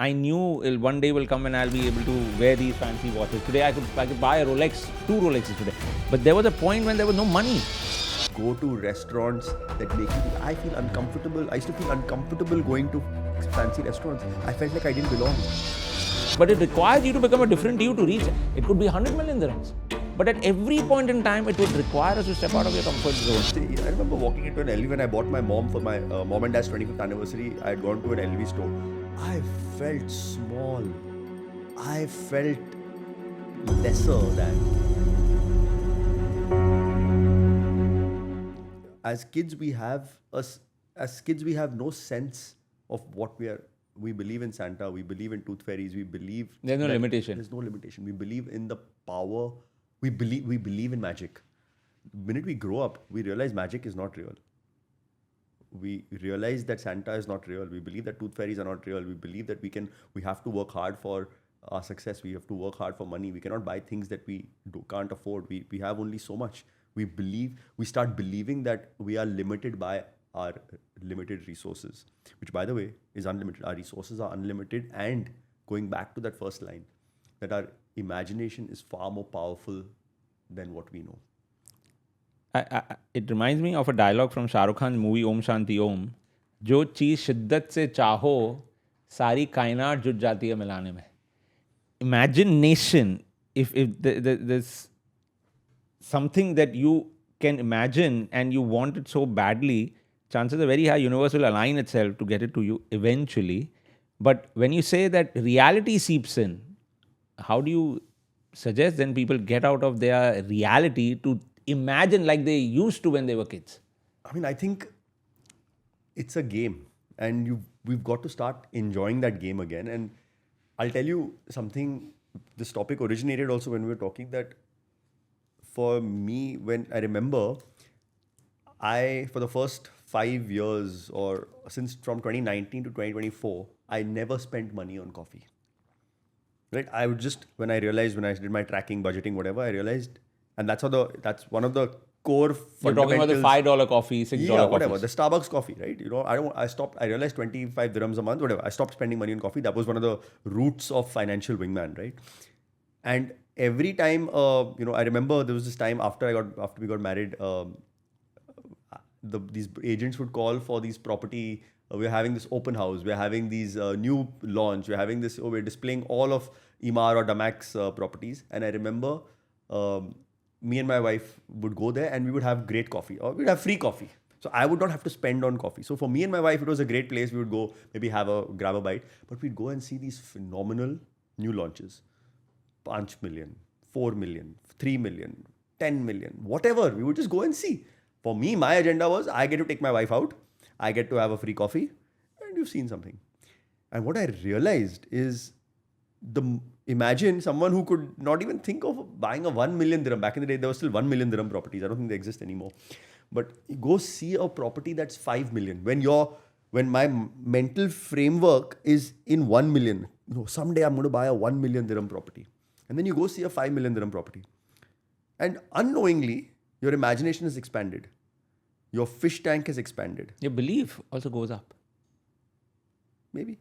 I knew one day will come when I'll be able to wear these fancy watches. Today I could buy a Rolex, 2 Rolexes today. But there was a point when there was no money. Go to restaurants that make you, I feel uncomfortable. I used to feel uncomfortable going to fancy restaurants. I felt like I didn't belong. But it requires you to become a different you to reach it. It could be 100 million dirhams. But at every point in time, it would require us to step out of your comfort zone. See, I remember walking into an LV when I bought my mom for my mom and dad's 25th anniversary. I had gone to an LV store. I felt small. I felt lesser than. As kids, we have no sense of what we are. We believe in Santa. We believe in tooth fairies. We believe there's no limitation. There's no limitation. We believe in the power. We believe in magic. The minute we grow up, we realize magic is not real. We realize that Santa is not real. We believe that tooth fairies are not real. We believe that we have to work hard for our success. We have to work hard for money. We cannot buy things that we can't afford. We have only so much. We start believing that we are limited by our limited resources, which by the way is unlimited. Our resources are unlimited, and going back to that first line, that our imagination is far more powerful than what we know. It reminds me of a dialogue from Shah Rukh Khan's movie Om Shanti Om. जो चीज़ शिद्दत से चाहो सारी कायनात जुट जाती है मिलाने में. Imagination, if there's something that you can imagine and you want it so badly, chances are very high universe will align itself to get it to you eventually. But when you say that reality seeps in, how do you suggest then people get out of their reality to imagine like they used to when they were kids? I mean, I think it's a game, and we've got to start enjoying that game again. And I'll tell you something. This topic originated also when we were talking that for me, when I remember, for the first 5 years or since from 2019 to 2024, I never spent money on coffee. Right? I would just, when I did my tracking, budgeting, whatever, I realized, and that's one of the core fundamentals. You're talking about the $5 coffee, $6 yeah, whatever, coffees. the Starbucks coffee, right? I realized 25 dirhams a month, whatever. I stopped spending money on coffee. That was one of the roots of financial wingman, right? And every time, I remember there was this time after we got married, these agents would call for these property. We're having this open house. We're having these new launch. We're having this. We're displaying all of Emaar or Damax properties. And I remember me and my wife would go there and we would have great coffee, or we'd have free coffee. So I would not have to spend on coffee. So for me and my wife, it was a great place. We would go, maybe grab a bite, but we'd go and see these phenomenal new launches. 5 million, 4 million, 3 million, 10 million, whatever. We would just go and see. For me, my agenda was I get to take my wife out. I get to have a free coffee, and you've seen something. And what I realized is imagine someone who could not even think of buying a 1 million dirham. Back in the day, there were still 1 million dirham properties. I don't think they exist anymore. But go see a property that's 5 million. When my mental framework is in 1 million, someday I'm going to buy a 1 million dirham property. And then you go see a 5 million dirham property. And unknowingly, your imagination is expanded. Your fish tank is expanded. Your belief also goes up. Maybe.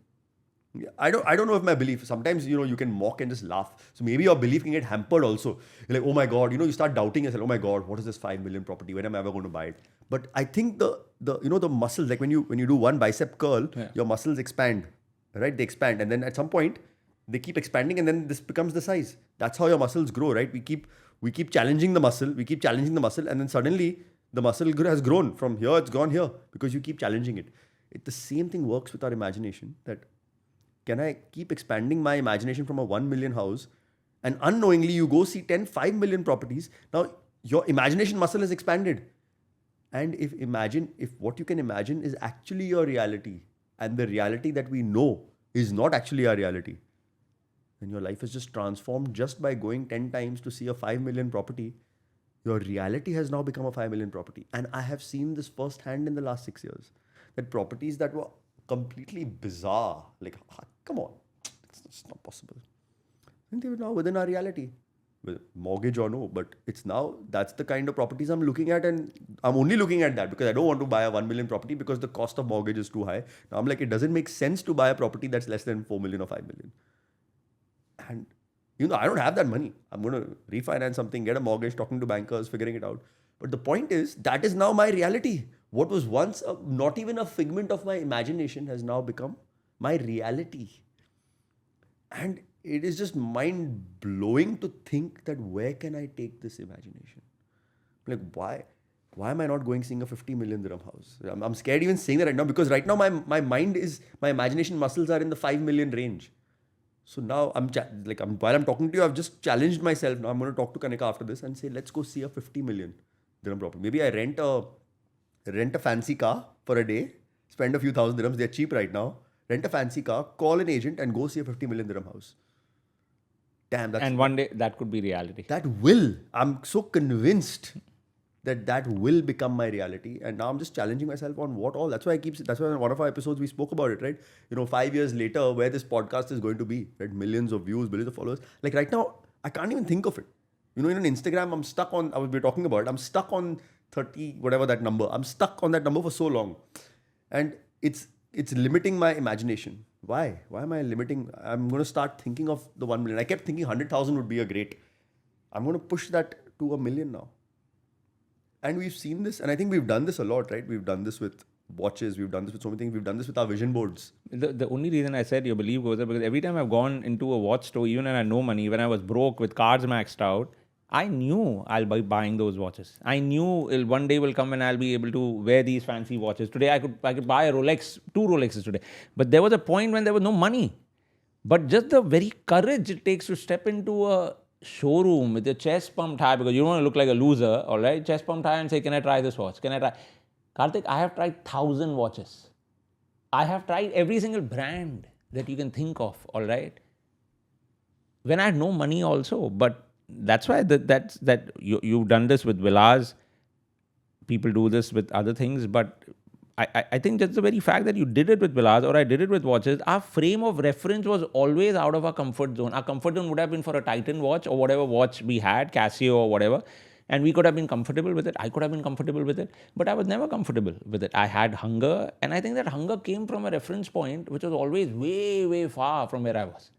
Yeah, I don't know if my belief, sometimes, you can mock and just laugh. So maybe your belief can get hampered also. You're like, oh my God, you start doubting yourself. Oh my God, what is this 5 million property? When am I ever going to buy it? But I think the muscles, like when you do one bicep curl, your muscles expand, right? They expand. And then at some point, they keep expanding, and then this becomes the size. That's how your muscles grow, right? We keep challenging the muscle. And then suddenly the muscle has grown. From here, it's gone here because you keep challenging it. The same thing works with our imagination. That can I keep expanding my imagination from a 1 million house, and unknowingly you go see 5 million properties. Now your imagination muscle is expanded. And if what you can imagine is actually your reality, and the reality that we know is not actually our reality, then your life is just transformed just by going 10 times to see a 5 million property. Your reality has now become a 5 million property. And I have seen this firsthand in the last 6 years. That properties that were completely bizarre, like, come on, it's not possible. And they were now within our reality. with mortgage or no, but it's now, that's the kind of properties I'm looking at, and I'm only looking at that because I don't want to buy a 1 million property because the cost of mortgage is too high. Now I'm like, it doesn't make sense to buy a property that's less than 4 million or 5 million. And I don't have that money. I'm going to refinance something, get a mortgage, talking to bankers, figuring it out. But the point is, that is now my reality. What was once not even a figment of my imagination has now become my reality. And it is just mind blowing to think that where can I take this imagination? Like, why am I not going seeing a 50 million dirham house? I'm scared even saying that right now, because right now my mind is, my imagination muscles are in the 5 million range. So now while I'm talking to you, I've just challenged myself. Now I'm going to talk to Kanika after this and say, let's go see a 50 million dirham property. Maybe I rent a fancy car for a day, spend a few thousand dirhams. They're cheap right now. Rent a fancy car, call an agent, and go see a 50 million dirham house. Damn, And one day that could be reality. that will. I'm so convinced that will become my reality. And now I'm just challenging myself on what all. That's why in one of our episodes we spoke about it, right? 5 years later, where this podcast is going to be, right? Millions of views, millions of followers. Like right now, I can't even think of it. In Instagram, I'm stuck on, we're talking about it, I'm stuck on 30, whatever that number. I'm stuck on that number for so long. And it's limiting my imagination. Why? Why am I limiting? I'm going to start thinking of the 1 million. I kept thinking 100,000 would be a great. I'm going to push that to 1 million now. And we've seen this, and I think we've done this a lot, right? We've done this with watches, we've done this with so many things, we've done this with our vision boards. The only reason I said your belief goes up because every time I've gone into a watch store, even when I had no money, when I was broke with cards maxed out, I knew I'll be buying those watches. I knew one day will come when I'll be able to wear these fancy watches. Today I could buy a Rolex, 2 Rolexes today. But there was a point when there was no money. But just the very courage it takes to step into a showroom with your chest pumped high, because you don't want to look like a loser, all right? Chest pumped high and say, can I try this watch? Can I try? Kartik, I have tried 1,000 watches. I have tried every single brand that you can think of, all right? When I had no money also, but that's why you've done this with villas. People do this with other things, but I think just the very fact that you did it with villas or I did it with watches, our frame of reference was always out of our comfort zone. Our comfort zone would have been for a Titan watch or whatever watch we had, Casio or whatever, and we could have been comfortable with it. I could have been comfortable with it, but I was never comfortable with it. I had hunger, and I think that hunger came from a reference point which was always way, way far from where I was.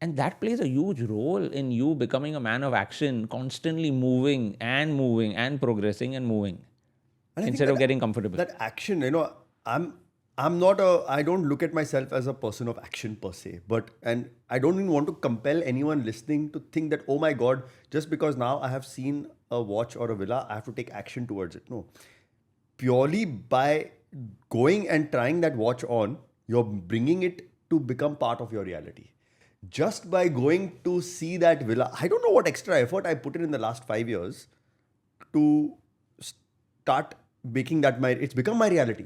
And that plays a huge role in you becoming a man of action, constantly moving and progressing and moving, instead of getting comfortable. That action, I don't look at myself as a person of action per se, and I don't even want to compel anyone listening to think that, oh my God, just because now I have seen a watch or a villa, I have to take action towards it. No. Purely by going and trying that watch on, you're bringing it to become part of your reality. Just by going to see that villa, I don't know what extra effort I put in the last 5 years to start making that it's become my reality.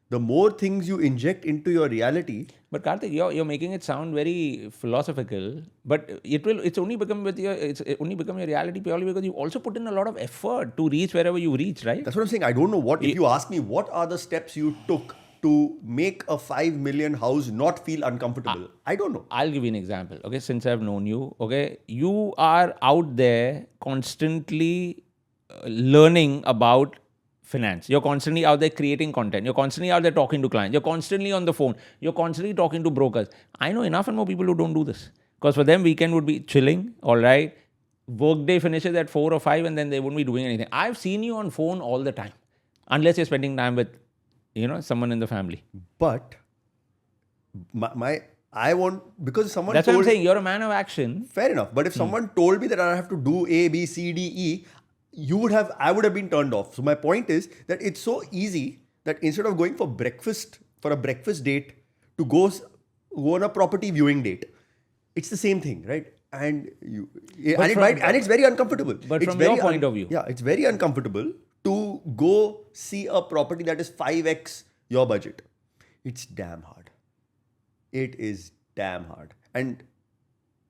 The more things you inject into your reality. But Kartik, you're making it sound very philosophical, but it's only become your reality purely because you also put in a lot of effort to reach wherever you reach, right? That's what I'm saying. I don't know if you ask me, what are the steps you took to make a 5 million house not feel uncomfortable? I don't know. I'll give you an example. Okay, since I've known you, okay, you are out there constantly learning about finance. You're constantly out there creating content. You're constantly out there talking to clients. You're constantly on the phone. You're constantly talking to brokers. I know enough and more people who don't do this. Because for them, weekend would be chilling, all right? Workday finishes at 4 or 5 and then they wouldn't be doing anything. I've seen you on phone all the time. Unless you're spending time with someone in the family. But I want, because someone That's what I'm saying, you're a man of action. Fair enough. But if someone told me that I have to do A, B, C, D, E, I would have been turned off. So my point is that it's so easy that instead of going for a breakfast date, to go on a property viewing date, it's the same thing, right? And it's very uncomfortable. But from your point of view. Yeah, it's very uncomfortable to go see a property that is 5x your budget. It's damn hard. It is damn hard. And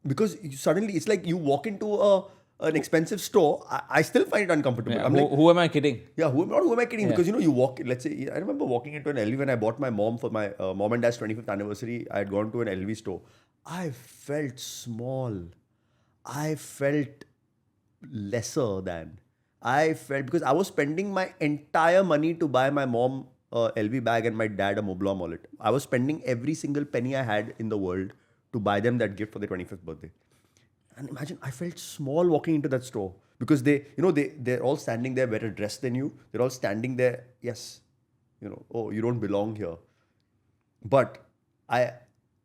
because suddenly it's like you walk into an expensive store, I still find it uncomfortable. Yeah, who am I kidding? Yeah, who am I kidding? Yeah. Because you walk, let's say, I remember walking into an LV when I bought my mom for my mom and dad's 25th anniversary. I had gone to an LV store. I felt small. I felt lesser than. I felt because I was spending my entire money to buy my mom a LV bag and my dad a Montblanc wallet. I was spending every single penny I had in the world to buy them that gift for their 25th birthday. And imagine, I felt small walking into that store because they're all standing there better dressed than you. They're all standing there. Yes, oh, you don't belong here. But I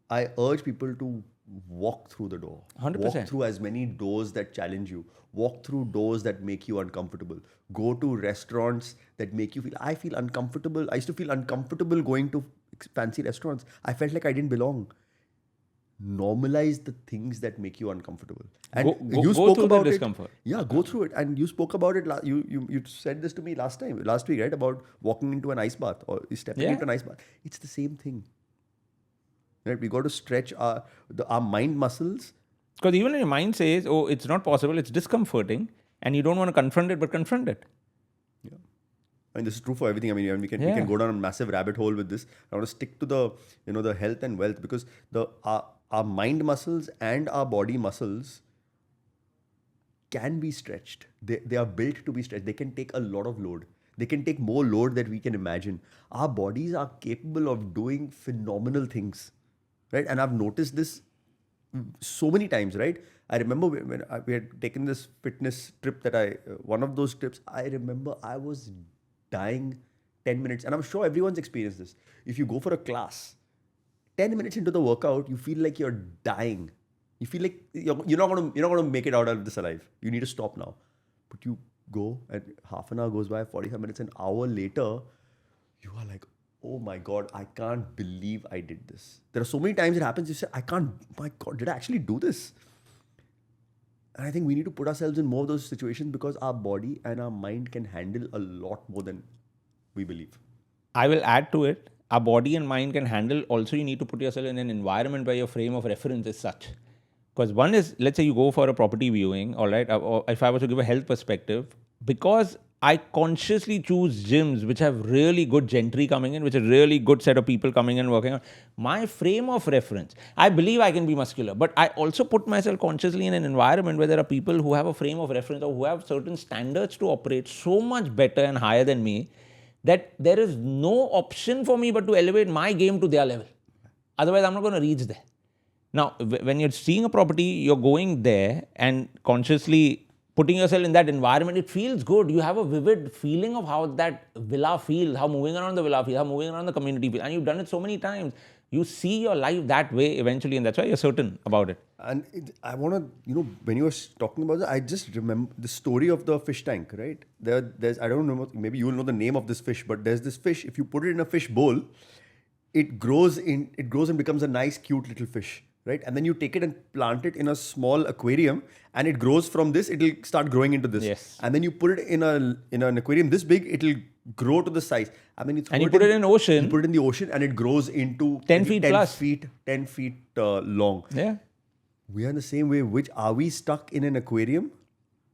I urge people to walk through the door. Walk 100%. through as many doors that challenge you. Walk through doors that make you uncomfortable. Go to restaurants that make you feel. I feel uncomfortable. I used to feel uncomfortable going to fancy restaurants. I felt like I didn't belong. Normalize the things that make you uncomfortable. And you Go spoke through the about it. discomfort. Yeah, go through it. And you spoke about it. You said this to me last week, right? About walking into an ice bath or stepping Yeah. into an ice bath. It's the same thing. Right? We got to stretch our mind muscles. Because even when your mind says, oh, it's not possible, it's discomforting, and you don't want to confront it, but confront it. Yeah. I mean, this is true for everything. I mean, we Yeah. can go down a massive rabbit hole with this. I want to stick to the health and wealth because our mind muscles and our body muscles can be stretched. They are built to be stretched. They can take a lot of load. They can take more load than we can imagine. Our bodies are capable of doing phenomenal things, right? And I've noticed this so many times, right? I remember when we had taken this fitness trip one of those trips, I remember I was dying 10 minutes. And I'm sure everyone's experienced this. If you go for a class, 10 minutes into the workout, you feel like you're dying. You feel like you're not gonna make it out of this alive. You need to stop now. But you go and half an hour goes by, 45 minutes, an hour later, you are like, oh my God, I can't believe I did this. There are so many times it happens, you say, my God, did I actually do this? And I think we need to put ourselves in more of those situations because our body and our mind can handle a lot more than we believe. I will add to it. Our body and mind can handle. Also, you need to put yourself in an environment where your frame of reference is such. Because one is, let's say you go for a property viewing, all right, or if I was to give a health perspective, because I consciously choose gyms which have really good gentry coming in, which are really good set of people coming in working on, my frame of reference, I believe I can be muscular, but I also put myself consciously in an environment where there are people who have a frame of reference or who have certain standards to operate so much better and higher than me that there is no option for me but to elevate my game to their level. Otherwise, I'm not going to reach there. Now, when you're seeing a property, you're going there and consciously putting yourself in that environment, it feels good. You have a vivid feeling of how that villa feels, how moving around the villa feels, how moving around the community feels. And you've done it so many times. You see your life that way eventually, and that's why you're certain about it. And I want to, when you were talking about that, I just remember the story of the fish tank, right? There's, I don't know, maybe you will know the name of this fish, but there's this fish, if you put it in a fish bowl, it grows and becomes a nice, cute little fish, right? And then you take it and plant it in a small aquarium, and it grows from this. It'll start growing into this. Yes. And then you put it in an aquarium this big. It'll grow to the size. I mean, And you put it in ocean. You put it in the ocean, and it grows into 10 feet plus. 10 feet long. Yeah. We are in the same way. Which are we stuck in an aquarium,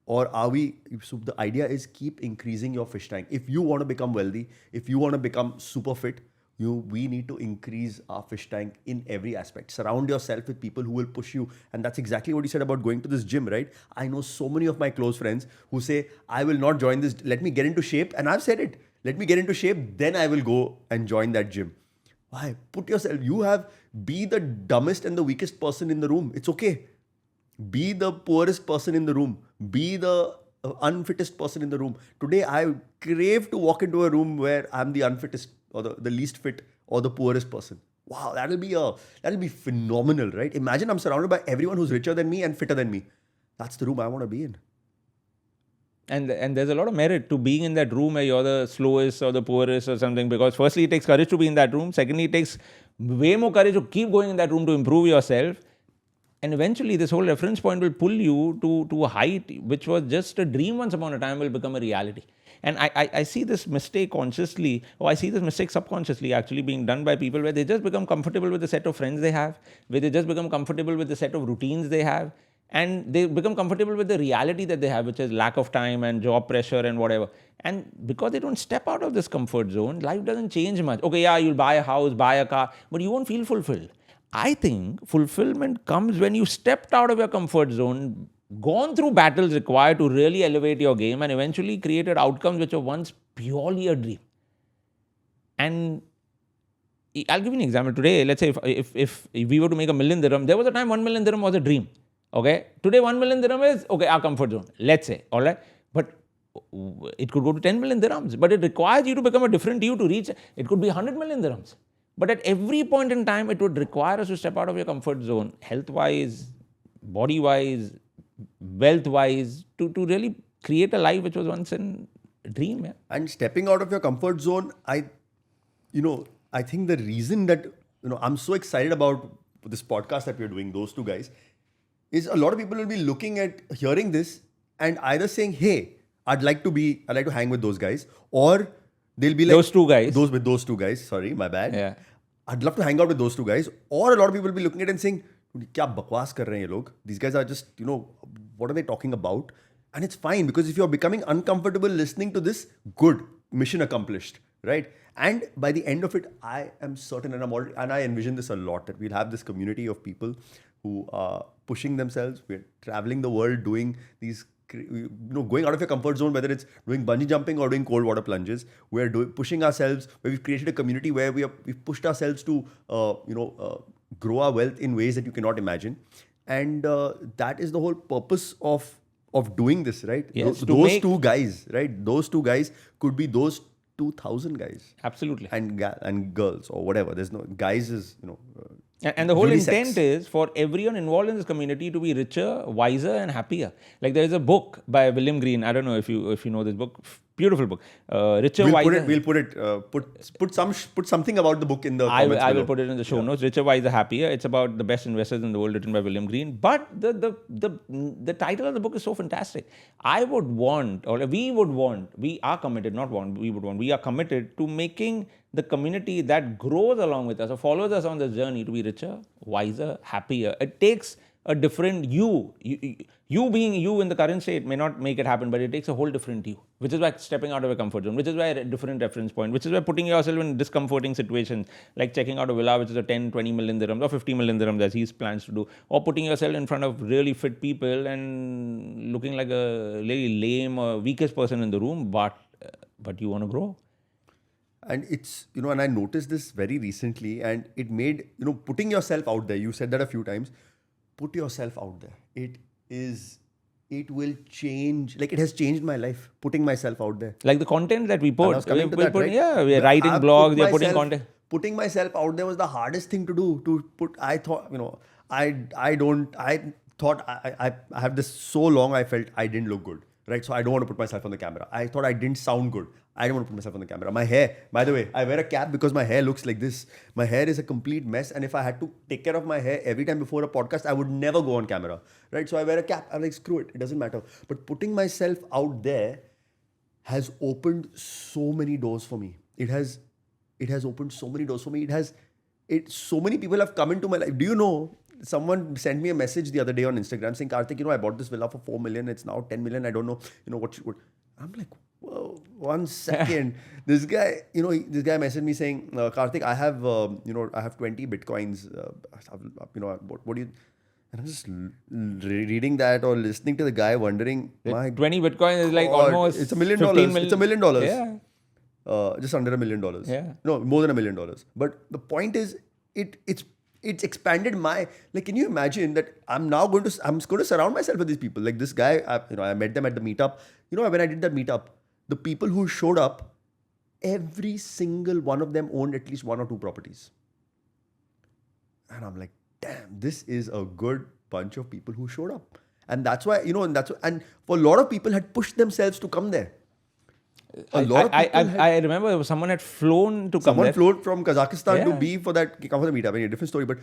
or are we? So the idea is keep increasing your fish tank. If you want to become wealthy, if you want to become super fit, we need to increase our fish tank in every aspect. Surround yourself with people who will push you. And that's exactly what you said about going to this gym, right? I know so many of my close friends who say, I will not join this. Let me get into shape. And I've said it. Let me get into shape. Then I will go and join that gym. Why? Put yourself, be the dumbest and the weakest person in the room. It's okay. Be the poorest person in the room. Be the unfittest person in the room. Today, I crave to walk into a room where I'm the unfittest or the least fit or the poorest person. Wow, that'll be phenomenal, right? Imagine I'm surrounded by everyone who's richer than me and fitter than me. That's the room I want to be in. And there's a lot of merit to being in that room where you're the slowest or the poorest or something, because firstly, it takes courage to be in that room. Secondly, it takes way more courage to keep going in that room to improve yourself. And eventually, this whole reference point will pull you to a height which was just a dream once upon a time will become a reality. And I see this mistake consciously, or I see this mistake subconsciously actually being done by people where they just become comfortable with the set of friends they have, where they just become comfortable with the set of routines they have, and they become comfortable with the reality that they have, which is lack of time and job pressure and whatever. And because they don't step out of this comfort zone, life doesn't change much. Okay, yeah, you'll buy a house, buy a car, but you won't feel fulfilled. I think fulfillment comes when you stepped out of your comfort zone, gone through battles required to really elevate your game, and eventually created outcomes which were once purely a dream. And I'll give you an example. Today, let's say if we were to make 1,000,000 dirham, there was a time 1,000,000 dirham was a dream. Okay. Today, 1,000,000 dirham is okay, our comfort zone. Let's say, all right. But it could go to 10,000,000 dirhams. But it requires you to become a different you to reach. It could be 100,000,000 dirhams. But at every point in time, it would require us to step out of your comfort zone, health-wise, body-wise, wealth-wise, to really create a life which was once a dream. Yeah. And stepping out of your comfort zone, I think the reason that, I'm so excited about this podcast that we're doing, those two guys, is a lot of people will be looking at hearing this and either saying, hey, I'd like to hang with those guys, or they'll be like Those two guys. Those two guys. Sorry, my bad. Yeah. I'd love to hang out with those two guys. Or a lot of people will be looking at it and saying, kya bakwas kar rahe hain ye log? These guys are just, what are they talking about? And it's fine, because if you're becoming uncomfortable listening to this, good, mission accomplished, right? And by the end of it, I am certain, and I envision this a lot, that we'll have this community of people who are pushing themselves. We're traveling the world doing these, going out of your comfort zone, whether it's doing bungee jumping or doing cold water plunges. We're pushing ourselves, where we've created a community where we've pushed ourselves to, grow our wealth in ways that you cannot imagine. And that is the whole purpose of doing this, right? Yes, those two guys, right? Those two guys could be those 2,000 guys. Absolutely. And girls or whatever. There's no guys is And the whole unisex. intent is for everyone involved in this community to be richer, wiser, and happier. Like there is a book by William Green. I don't know if you know this book. Beautiful book. Richer, Wiser. Put something about the book in the comments I will below. put it in the show notes. Richer, Wiser, Happier. It's about the best investors in the world, written by William Green. But the title of the book is so fantastic. We are committed to making the community that grows along with us or follows us on this journey to be richer, wiser, happier. It takes a different you. You being you in the current state may not make it happen, but it takes a whole different you, which is why stepping out of a comfort zone, which is why a different reference point, which is why putting yourself in discomforting situations, like checking out a villa, which is a 10, 20 million dirhams or 50 million dirhams as he plans to do, or putting yourself in front of really fit people and looking like a really lame or weakest person in the room, but you want to grow. And it's, and I noticed this very recently, and it made, putting yourself out there, you said that a few times, put yourself out there. It will change, like it has changed my life, putting myself out there. Like the content that we put. And I was coming to that, right? Yeah, we're writing blogs, we're putting content. Putting myself out there was the hardest thing to do. I thought, I have this so long, I felt I didn't look good, right? So I don't want to put myself on the camera. I thought I didn't sound good. I don't want to put myself on the camera. My hair, by the way, I wear a cap because my hair looks like this. My hair is a complete mess. And if I had to take care of my hair every time before a podcast, I would never go on camera, right? So I wear a cap. I'm like, screw it. It doesn't matter. But putting myself out there has opened so many doors for me. It has opened so many doors for me. So many people have come into my life. Do you know, someone sent me a message the other day on Instagram saying, Kartik, I bought this villa for 4 million. It's now 10 million. I don't know, what. I'm like, whoa, 1 second. This guy messaged me saying, Kartik, I have 20 bitcoins. What do you? And I'm just reading that or listening to the guy, wondering, my 20 bitcoin is like God, almost it's $1 million. It's $1 million. Yeah. Just under $1 million. Yeah. No, more than $1 million. But the point is, it's expanded my, like, can you imagine that I'm going to surround myself with these people. Like this guy, I met them at the meetup. When I did that meetup, the people who showed up, every single one of them owned at least 1 or 2 properties. And I'm like, damn, this is a good bunch of people who showed up. And that's why, and for a lot of people had pushed themselves to come there. A lot of people I remember someone had flown to come there. Someone flew from Kazakhstan to be for that, come for the meetup. I mean, a different story, but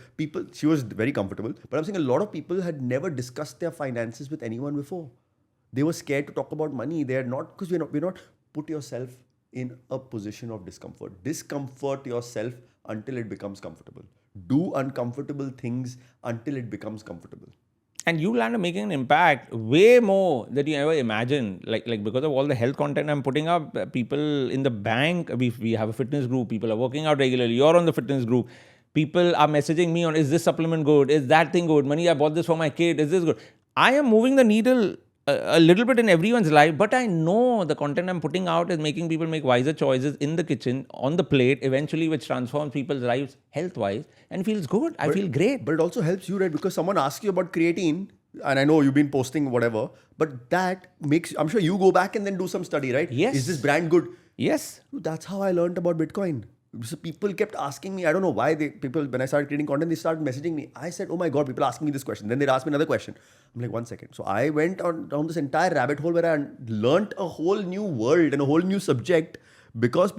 she was very comfortable. But I'm saying a lot of people had never discussed their finances with anyone before. They were scared to talk about money. They are not, because we're not put yourself in a position of discomfort. Discomfort yourself until it becomes comfortable. Do uncomfortable things until it becomes comfortable. And you land up making an impact way more than you ever imagined. Like because of all the health content I'm putting up, people in the bank, we have a fitness group, people are working out regularly, you're on the fitness group. People are messaging me on, is this supplement good? Is that thing good? Money, I bought this for my kid. Is this good? I am moving the needle a little bit in everyone's life, but I know the content I'm putting out is making people make wiser choices in the kitchen, on the plate, eventually, which transforms people's lives health-wise and feels good. I feel great. But it also helps you, right? Because someone asks you about creatine, and I know you've been posting whatever, but that makes, I'm sure you go back and then do some study, right? Yes. Is this brand good? Yes. That's how I learned about Bitcoin. So people kept asking me, I don't know why when I started creating content, they started messaging me. I said, oh my God, people are asking me this question. Then they'd ask me another question. I'm like, 1 second. So I went down this entire rabbit hole where I learned a whole new world and a whole new subject because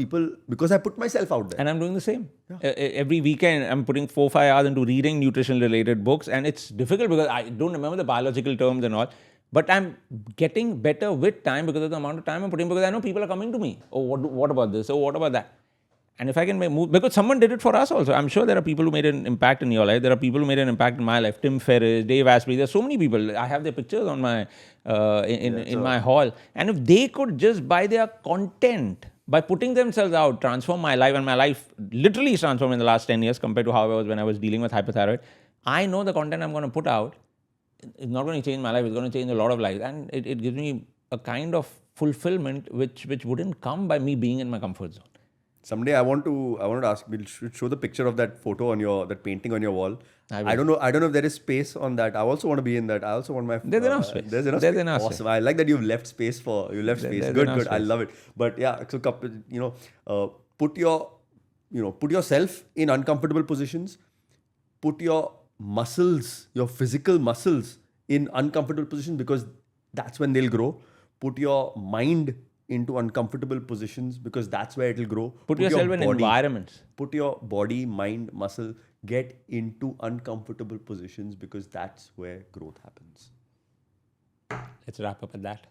I put myself out there. And I'm doing the same. Every weekend, I'm putting 4-5 hours into reading nutrition-related books, and it's difficult because I don't remember the biological terms and all. But I'm getting better with time because of the amount of time I'm putting, because I know people are coming to me. Oh, what about this? Oh, what about that? And if I can move, because someone did it for us also. I'm sure there are people who made an impact in your life. There are people who made an impact in my life. Tim Ferriss, Dave Asprey. There's so many people. I have their pictures on my in my hall. And if they could just, by their content, by putting themselves out, transform my life, and my life literally is transformed in the last 10 years compared to how I was when I was dealing with hypothyroid. I know the content I'm going to put out is not going to change my life. It's going to change a lot of lives. And it gives me a kind of fulfillment which wouldn't come by me being in my comfort zone. Someday I want to ask, we should show the picture of that photo on that painting on your wall. I don't know if there is space on that. I also want to be in that. I also want my. There's enough space. There's enough space. Awesome. I like that you've left space space. Good. Space. I love it. But yeah, so put yourself in uncomfortable positions. Put your muscles, your physical muscles, in uncomfortable positions, because that's when they'll grow. Put your mind into uncomfortable positions, because that's where it'll grow. Put yourself in environments. Put your body, mind, muscle, get into uncomfortable positions, because that's where growth happens. Let's wrap up at that.